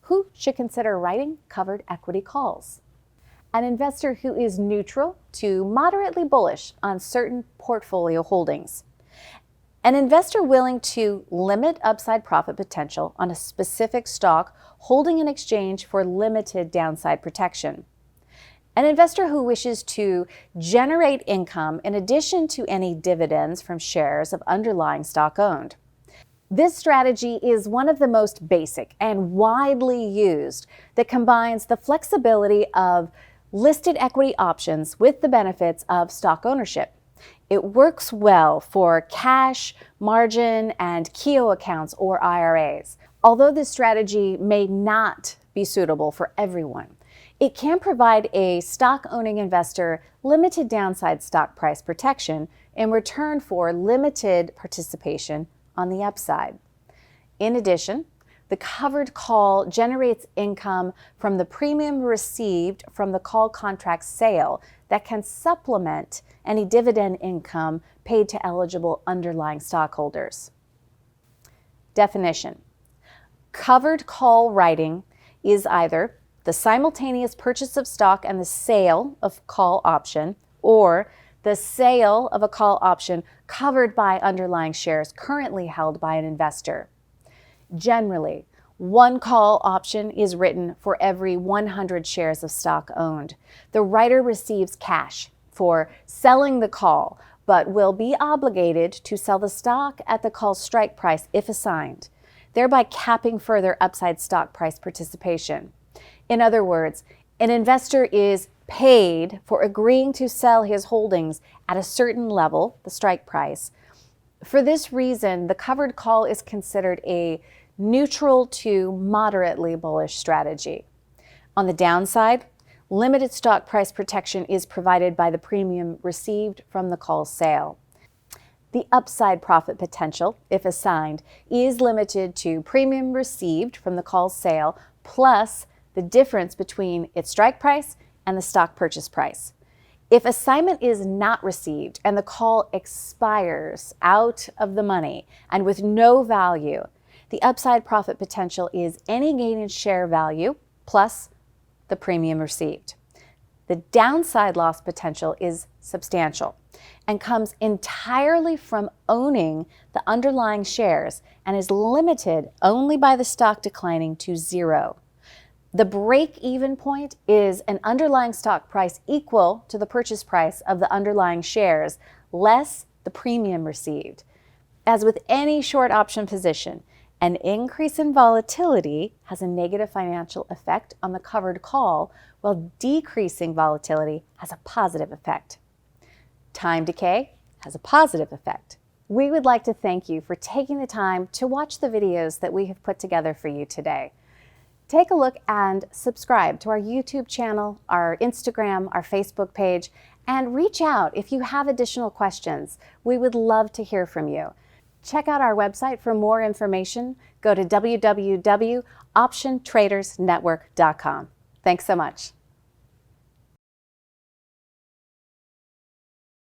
who should consider writing covered equity calls. An investor who is neutral to moderately bullish on certain portfolio holdings. An investor willing to limit upside profit potential on a specific stock holding in exchange for limited downside protection. An investor who wishes to generate income in addition to any dividends from shares of underlying stock owned. This strategy is one of the most basic and widely used that combines the flexibility of listed equity options with the benefits of stock ownership. It works well for cash, margin, and Keogh accounts or IRAs. Although this strategy may not be suitable for everyone, it can provide a stock-owning investor limited downside stock price protection in return for limited participation on the upside. In addition, the covered call generates income from the premium received from the call contract sale that can supplement any dividend income paid to eligible underlying stockholders. Definition: covered call writing is either the simultaneous purchase of stock and the sale of call option, or the sale of a call option covered by underlying shares currently held by an investor. Generally, one call option is written for every 100 shares of stock owned. The writer receives cash for selling the call, but will be obligated to sell the stock at the call strike price if assigned, thereby capping further upside stock price participation. In other words, an investor is paid for agreeing to sell his holdings at a certain level, the strike price. For this reason, the covered call is considered a neutral to moderately bullish strategy. On the downside, limited stock price protection is provided by the premium received from the call sale. The upside profit potential, if assigned, is limited to premium received from the call sale plus the difference between its strike price and the stock purchase price. If assignment is not received and the call expires out of the money and with no value, the upside profit potential is any gain in share value plus the premium received. The downside loss potential is substantial and comes entirely from owning the underlying shares and is limited only by the stock declining to zero. The break-even point is an underlying stock price equal to the purchase price of the underlying shares less the premium received. As with any short option position, an increase in volatility has a negative financial effect on the covered call, while decreasing volatility has a positive effect. Time decay has a positive effect. We would like to thank you for taking the time to watch the videos that we have put together for you today. Take a look and subscribe to our YouTube channel, our Instagram, our Facebook page, and reach out if you have additional questions. We would love to hear from you. Check out our website for more information. Go to www.optiontradersnetwork.com. Thanks so much.